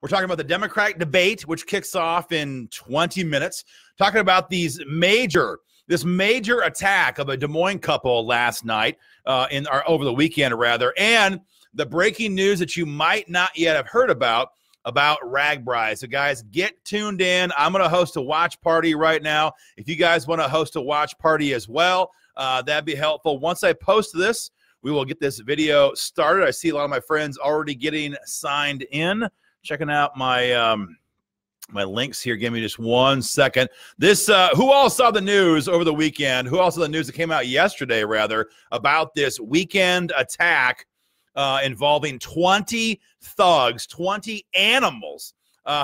We're talking about the Democratic debate, which kicks off in 20 minutes. Talking about this major attack of a Des Moines couple last night, over the weekend rather, and the breaking news that you might not yet have heard about RAGBRAI. So guys, get tuned in. I'm going to host a watch party right now. If you guys want to host a watch party as well, that'd be helpful. Once I post this, we will get this video started. I see a lot of my friends already getting signed in. Checking out my my links here. Give me just 1 second. This who all saw the news over the weekend? Who all saw the news that came out yesterday, rather, about this weekend attack involving 20 thugs, 20 animals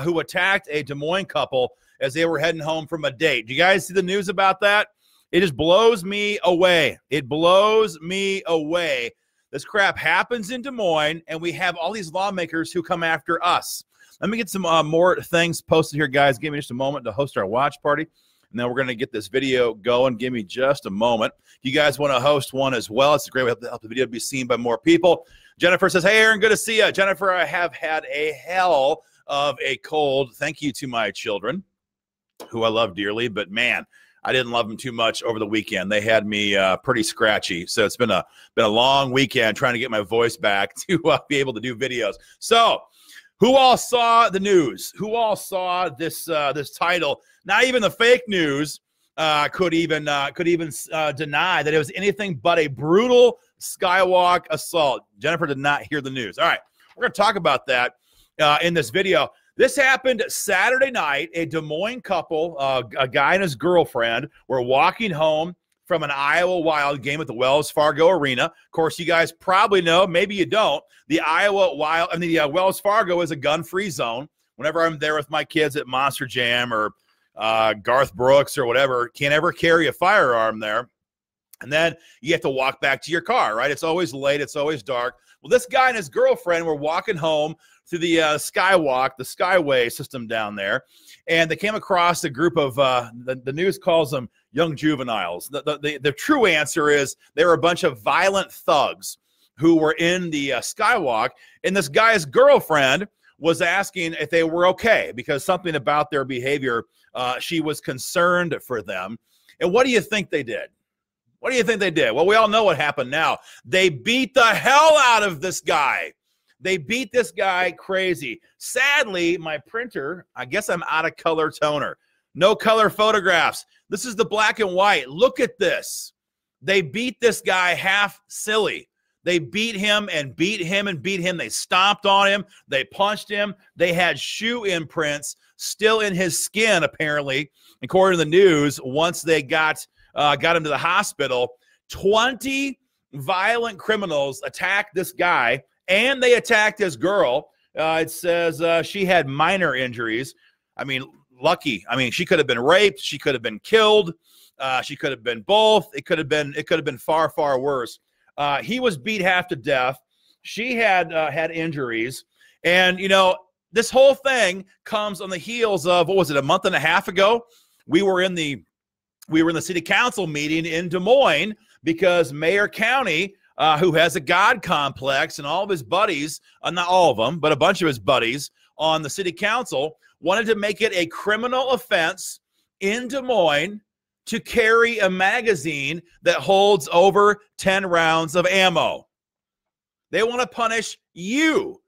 who attacked a Des Moines couple as they were heading home from a date. Do you guys see the news about that? It just blows me away. It blows me away. This crap happens in Des Moines, and we have all these lawmakers who come after us. Let me get some more things posted here, guys. Give me just a moment to host our watch party, and then we're going to get this video going. Give me just a moment. If you guys want to host one as well, it's a great way to help the video be seen by more people. Jennifer says, hey, Aaron, good to see you. Jennifer, I have had a hell of a cold. Thank you to my children, who I love dearly, but man, I didn't love them too much over the weekend. They had me pretty scratchy. So it's been a long weekend trying to get my voice back to be able to do videos. So who all saw the news? Who all saw this this title? Not even the fake news could even deny that it was anything but a brutal skywalk assault. Jennifer did not hear the news. All right, we're going to talk about that in this video. This happened Saturday night. A Des Moines couple, a guy and his girlfriend, were walking home from an Iowa Wild game at the Wells Fargo Arena. Of course, you guys probably know, maybe you don't, the Wells Fargo is a gun-free zone. Whenever I'm there with my kids at Monster Jam or Garth Brooks or whatever, can't ever carry a firearm there. And then you have to walk back to your car, right? It's always late. It's always dark. Well, this guy and his girlfriend were walking home through the Skywalk, the Skyway system down there, and they came across a group of, the news calls them young juveniles. The true answer is they were a bunch of violent thugs who were in the Skywalk, and this guy's girlfriend was asking if they were okay because something about their behavior, she was concerned for them. And what do you think they did? What do you think they did? Well, we all know what happened now. They beat the hell out of this guy. They beat this guy crazy. Sadly, my printer, I guess I'm out of color toner. No color photographs. This is the black and white. Look at this. They beat this guy half silly. They beat him and beat him and beat him. They stomped on him. They punched him. They had shoe imprints still in his skin, apparently, according to the news, once they got him to the hospital. 20 violent criminals attacked this guy, and they attacked his girl. It says she had minor injuries. I mean, lucky. I mean, she could have been raped. She could have been killed. She could have been both. It could have been far, far worse. He was beat half to death. She had injuries. And, you know, this whole thing comes on the heels of, what was it, a month and a half ago? We were in the city council meeting in Des Moines because Mayor County, who has a God complex, and all of his buddies, not all of them, but a bunch of his buddies on the city council, wanted to make it a criminal offense in Des Moines to carry a magazine that holds over 10 rounds of ammo. They want to punish you.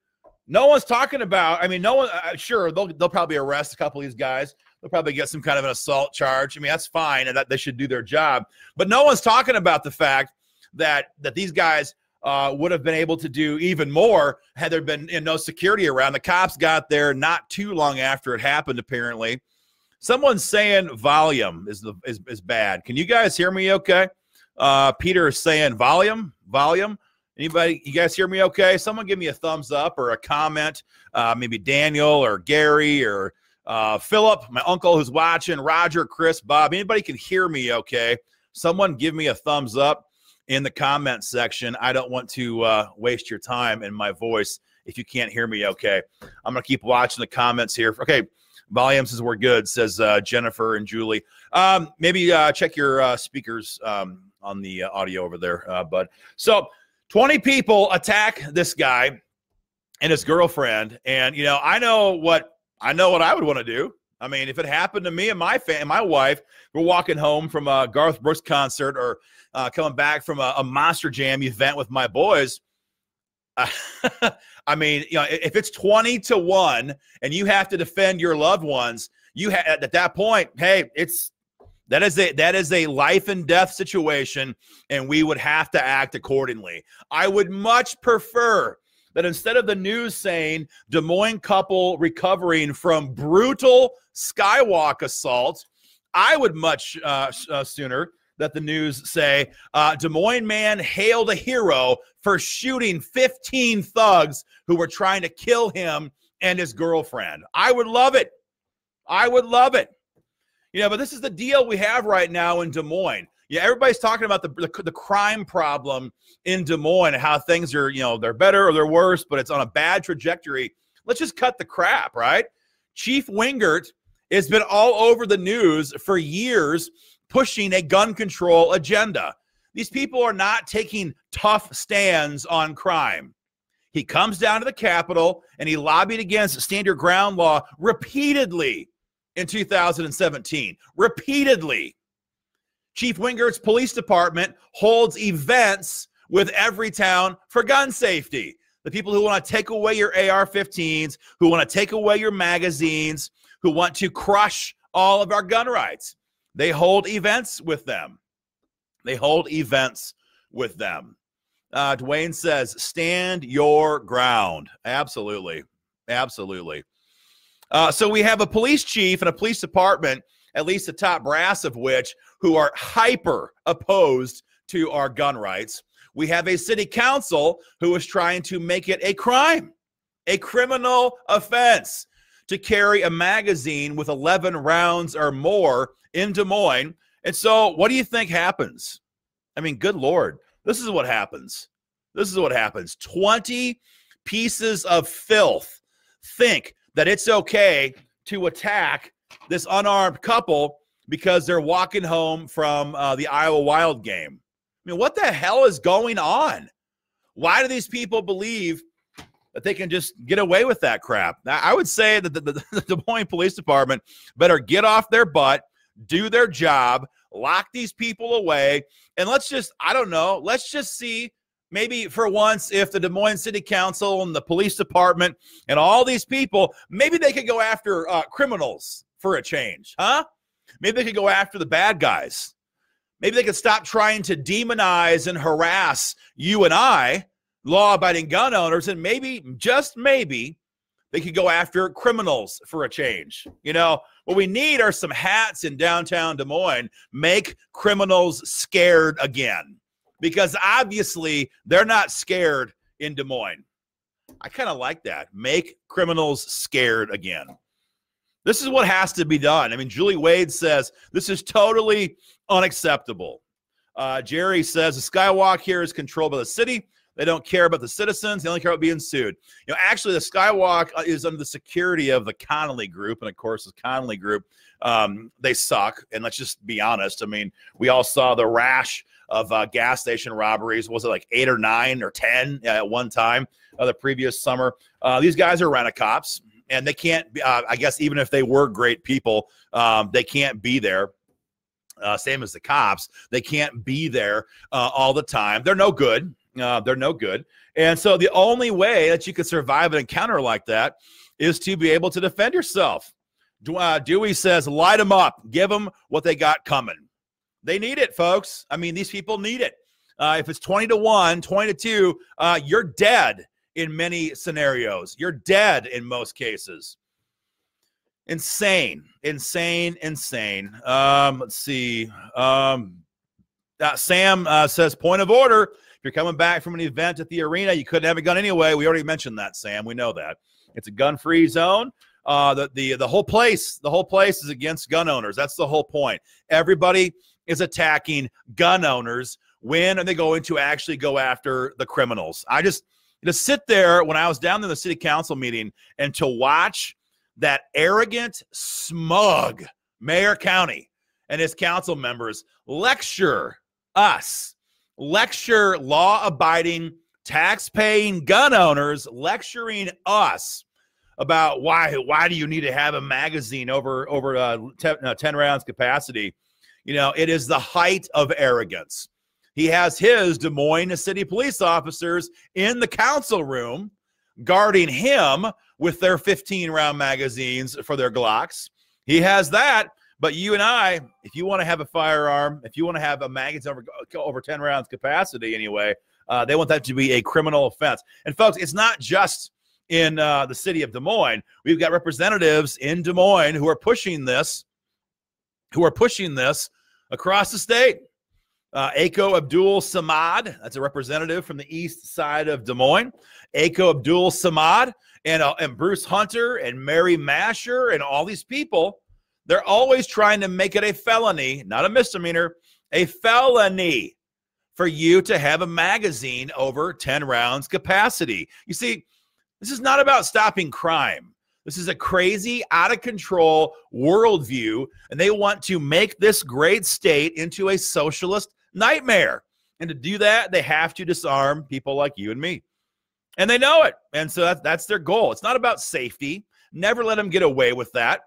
No one's talking about, I mean, no one, sure, they'll probably arrest a couple of these guys. They'll probably get some kind of an assault charge. I mean, that's fine, and that they should do their job. But no one's talking about the fact that these guys would have been able to do even more had there been no security around. The cops got there not too long after it happened, apparently. Someone's saying volume is bad. Can you guys hear me okay? Peter is saying volume. Anybody, you guys hear me okay? Someone give me a thumbs up or a comment. Maybe Daniel or Gary or Philip, my uncle who's watching, Roger, Chris, Bob. Anybody can hear me okay? Someone give me a thumbs up in the comment section. I don't want to waste your time and my voice if you can't hear me okay. I'm going to keep watching the comments here. Okay, volume says we're good, says Jennifer and Julie. Maybe check your speakers on the audio over there, bud. So 20 people attack this guy. and his girlfriend. And, I know what I would want to do. I mean, if it happened to me and my wife, we're walking home from a Garth Brooks concert or coming back from a Monster Jam event with my boys. I mean, if it's 20-1 and you have to defend your loved ones, at that point, hey, that is a life and death situation, and we would have to act accordingly. I would much prefer that instead of the news saying Des Moines couple recovering from brutal skywalk assault, I would much sooner that the news say Des Moines man hailed a hero for shooting 15 thugs who were trying to kill him and his girlfriend. I would love it. I would love it. But this is the deal we have right now in Des Moines. Yeah, everybody's talking about the crime problem in Des Moines and how things are, they're better or they're worse, but it's on a bad trajectory. Let's just cut the crap, right? Chief Wingert has been all over the news for years pushing a gun control agenda. These people are not taking tough stands on crime. He comes down to the Capitol and he lobbied against stand your ground law repeatedly in 2017. Repeatedly. Chief Wingert's police department holds events with Everytown for gun safety. The people who want to take away your AR-15s, who want to take away your magazines, who want to crush all of our gun rights. They hold events with them. They hold events with them. Dwayne says, stand your ground. Absolutely. Absolutely. So we have a police chief and a police department, at least the top brass of which, who are hyper opposed to our gun rights. We have a city council who is trying to make it a crime, a criminal offense to carry a magazine with 11 rounds or more in Des Moines. And so what do you think happens? I mean, good Lord, this is what happens. This is what happens. 20 pieces of filth think that it's okay to attack this unarmed couple because they're walking home from the Iowa Wild game. I mean, what the hell is going on? Why do these people believe that they can just get away with that crap? Now, I would say that the Des Moines Police Department better get off their butt, do their job, lock these people away, and let's just see maybe for once if the Des Moines City Council and the police department and all these people, maybe they could go after criminals for a change, huh? Maybe they could go after the bad guys. Maybe they could stop trying to demonize and harass you and I, law-abiding gun owners, and maybe, just maybe, they could go after criminals for a change. What we need are some hats in downtown Des Moines. Make criminals scared again. Because obviously they're not scared in Des Moines. I kind of like that. Make criminals scared again. This is what has to be done. I mean, Julie Wade says this is totally unacceptable. Jerry says the Skywalk here is controlled by the city. They don't care about the citizens. They only care about being sued. Actually, the Skywalk is under the security of the Connolly Group. And, of course, the Connolly Group, they suck. And let's just be honest. I mean, we all saw the rash of gas station robberies. Was it like 8 or 9 or 10 at one time the previous summer? These guys are rent-a-cops, and they can't, I guess, even if they were great people, they can't be there. Same as the cops. They can't be there all the time. They're no good. They're no good. And so the only way that you could survive an encounter like that is to be able to defend yourself. Dewey says, light them up. Give them what they got coming. They need it, folks. I mean, these people need it. If it's 20-1, 20-2, you're dead in many scenarios. You're dead in most cases. Insane. Let's see. Sam says, point of order. If you're coming back from an event at the arena, you couldn't have a gun anyway. We already mentioned that, Sam. We know that. It's a gun-free zone. The whole place is against gun owners. That's the whole point. Everybody is attacking gun owners. When are they going to actually go after the criminals? I just to sit there when I was down in the city council meeting and to watch that arrogant, smug Mayor County and his council members lecture us, lecture law-abiding, tax-paying gun owners lecturing us about why do you need to have a magazine over 10 rounds capacity. You know, it is the height of arrogance. He has his Des Moines City police officers in the council room guarding him with their 15-round magazines for their Glocks. He has that, but you and I, if you want to have a firearm, if you want to have a magazine over 10 rounds capacity anyway, they want that to be a criminal offense. And folks, it's not just in the city of Des Moines. We've got representatives in Des Moines who are pushing this across the state. Aiko Abdul Samad, that's a representative from the east side of Des Moines. Aiko Abdul Samad and Bruce Hunter and Mary Masher and all these people, they're always trying to make it a felony, not a misdemeanor, a felony for you to have a magazine over 10 rounds capacity. You see, this is not about stopping crime. This is a crazy, out-of-control worldview, and they want to make this great state into a socialist nightmare. And to do that, they have to disarm people like you and me. And they know it. And so that's their goal. It's not about safety. Never let them get away with that.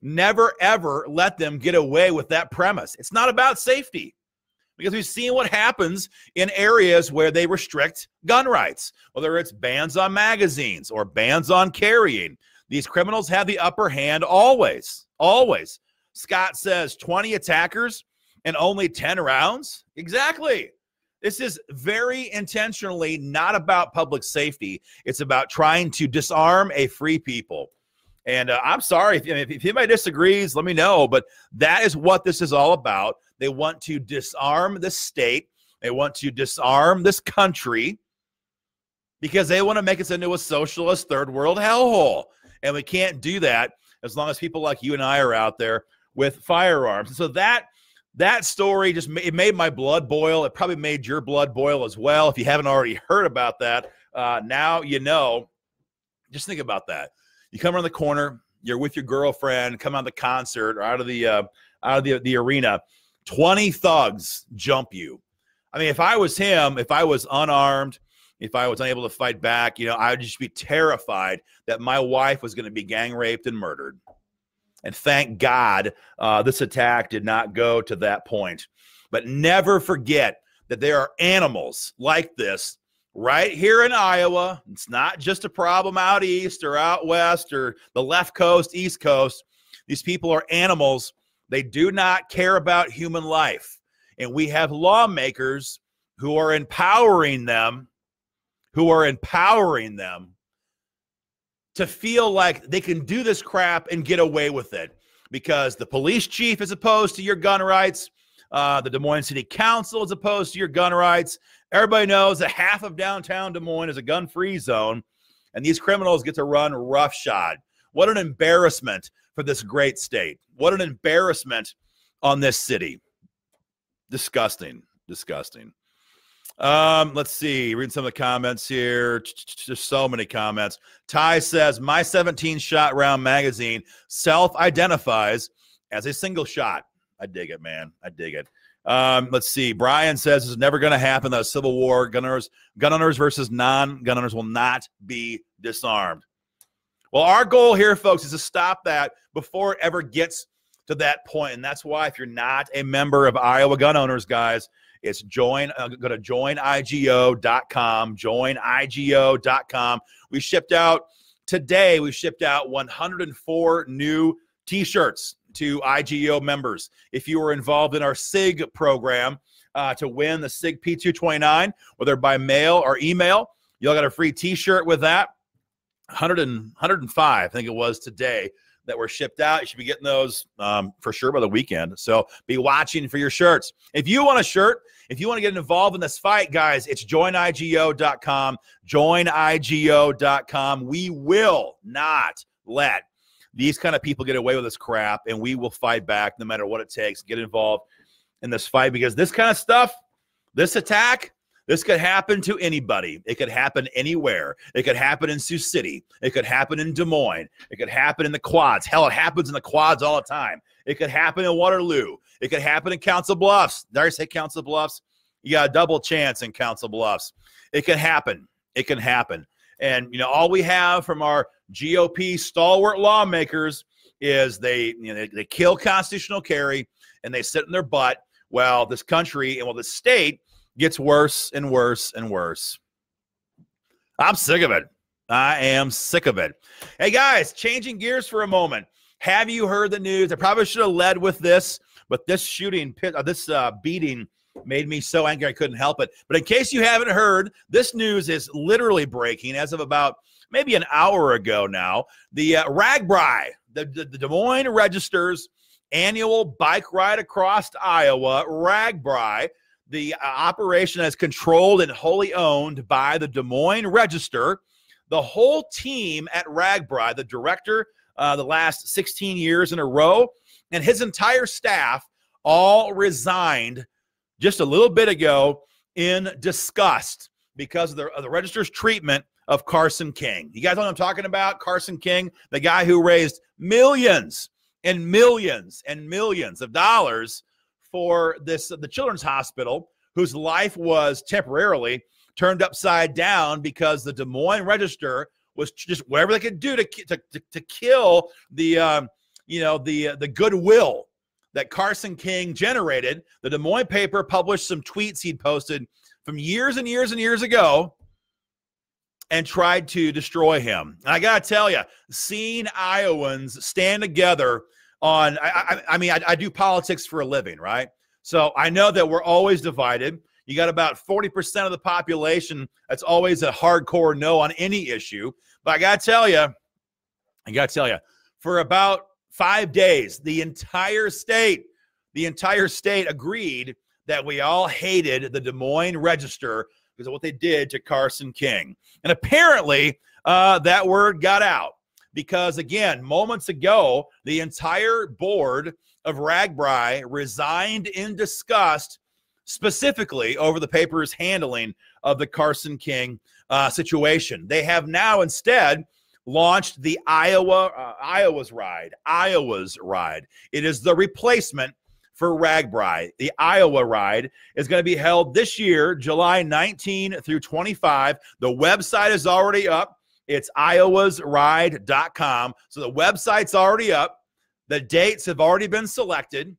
Never, ever let them get away with that premise. It's not about safety. Because we've seen what happens in areas where they restrict gun rights, whether it's bans on magazines or bans on carrying. These criminals have the upper hand always, always. Scott says 20 attackers and only 10 rounds. Exactly. This is very intentionally not about public safety. It's about trying to disarm a free people. And I'm sorry, if anybody disagrees, let me know. But that is what this is all about. They want to disarm the state. They want to disarm this country because they want to make us into a socialist third world hellhole. And we can't do that as long as people like you and I are out there with firearms. And so that story just it made my blood boil. It probably made your blood boil as well. If you haven't already heard about that, now you know. Just think about that. You come around the corner, you're with your girlfriend, come out of the concert or out of the arena, 20 thugs jump you. I mean, if I was him, if I was unarmed, if I was unable to fight back, you know, I would just be terrified that my wife was going to be gang raped and murdered. And thank God this attack did not go to that point. But never forget that there are animals like this right here in Iowa. It's not just a problem out east or out west or the left coast, east coast. These people are animals. They do not care about human life. And we have lawmakers who are empowering them, to feel like they can do this crap and get away with it because the police chief is opposed to your gun rights. The Des Moines City Council is opposed to your gun rights. Everybody knows that half of downtown Des Moines is a gun-free zone, and these criminals get to run roughshod. What an embarrassment for this great state. What an embarrassment on this city. Disgusting. Disgusting. Let's see. Reading some of the comments here. There's so many comments. Ty says, my 17-shot round magazine self-identifies as a single shot. I dig it, man. I dig it. Let's see. Brian says this is never going to happen. The Civil War, gun owners versus non-gun owners will not be disarmed. Well, our goal here, folks, is to stop that before it ever gets to that point. And that's why if you're not a member of Iowa Gun Owners, guys, it's go to joinigo.com, joinigo.com. We shipped out 104 new T-shirts to IGO members. If you were involved in our SIG program to win the SIG P229, whether by mail or email, you'll get a free T-shirt with that. 105, I think it was today, that were shipped out. You should be getting those for sure by the weekend. So be watching for your shirts. If you want a shirt, if you want to get involved in this fight, guys, it's joinigo.com, joinigo.com. We will not let these kind of people get away with this crap, and we will fight back no matter what it takes. Get involved in this fight because this kind of stuff, this attack, this could happen to anybody. It could happen anywhere. It could happen in Sioux City. It could happen in Des Moines. It could happen in the quads. Hell, it happens in the quads all the time. It could happen in Waterloo. It could happen in Council Bluffs. Did I say Council Bluffs? you got a double chance in Council Bluffs. It can happen. It can happen. And, you know, all we have from our GOP stalwart lawmakers is they kill constitutional carry and they sit in their butt while this country and while the state gets worse and worse and worse. I'm sick of it. I am sick of it. Hey, guys, changing gears for a moment. Have you heard the news? I probably should have led with this, but this beating made me so angry I couldn't help it. But in case you haven't heard, this news is literally breaking as of about maybe an hour ago now. The RAGBRAI, the Des Moines Register's annual bike ride across Iowa, RAGBRAI, the operation is controlled and wholly owned by the Des Moines Register. The whole team at RAGBRAI, the director, the last 16 years in a row, and his entire staff all resigned just a little bit ago in disgust because of the Register's treatment of Carson King. You guys know what I'm talking about? Carson King, the guy who raised millions and millions and millions of dollars for the Children's Hospital, whose life was temporarily turned upside down because the Des Moines Register was just whatever they could do to kill the goodwill that Carson King generated. The Des Moines paper published some tweets he'd posted from years and years and years ago and tried to destroy him. And I got to tell you, seeing Iowans stand together on, I mean, I do politics for a living, right? So I know that we're always divided. You got about 40% of the population that's always a hardcore no on any issue. But I got to tell you, for about 5 days, the entire state agreed that we all hated the Des Moines Register because of what they did to Carson King. And apparently that word got out because, again, moments ago, the entire board of RAGBRAI resigned in disgust specifically over the paper's handling of the Carson King situation. They have now instead launched the Iowa's Ride. It is the replacement for RAGBRAI. The Iowa Ride is going to be held this year, July 19 through 25. The website is already up. It's iowasride.com. So the website's already up. The dates have already been selected.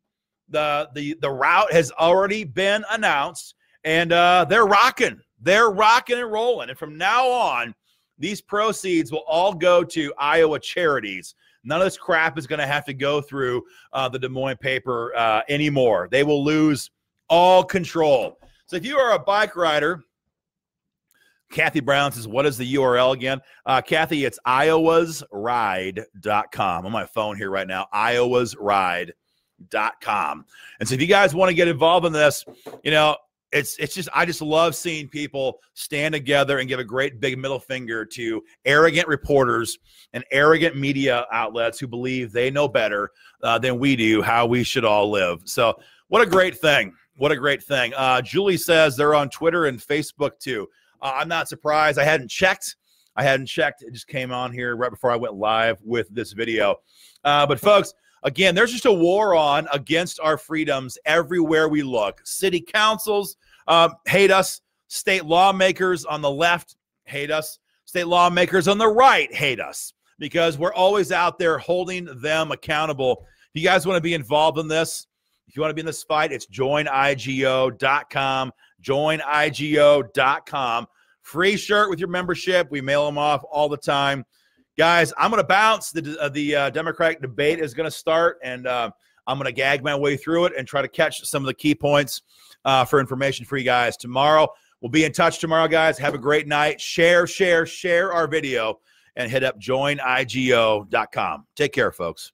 The route has already been announced, and they're rocking. They're rocking and rolling. And from now on, these proceeds will all go to Iowa charities. None of this crap is going to have to go through the Des Moines paper anymore. They will lose all control. So if you are a bike rider, Kathy Brown says, what is the URL again? Kathy, it's iowasride.com. On my phone here right now, iowasride.com. And so if you guys want to get involved in this, you know, it's just, I just love seeing people stand together and give a great big middle finger to arrogant reporters and arrogant media outlets who believe they know better than we do how we should all live. So what a great thing. What a great thing. Julie says they're on Twitter and Facebook too. I'm not surprised. I hadn't checked. It just came on here right before I went live with this video. But folks, again, there's just a war on against our freedoms everywhere we look. City councils hate us. State lawmakers on the left hate us. State lawmakers on the right hate us because we're always out there holding them accountable. If you guys want to be involved in this, if you want to be in this fight, it's joinigo.com. joinigo.com. Free shirt with your membership. We mail them off all the time. Guys, I'm going to bounce. The Democratic debate is going to start, and I'm going to gag my way through it and try to catch some of the key points for information for you guys tomorrow. We'll be in touch tomorrow, guys. Have a great night. Share our video, and hit up joinigo.com. Take care, folks.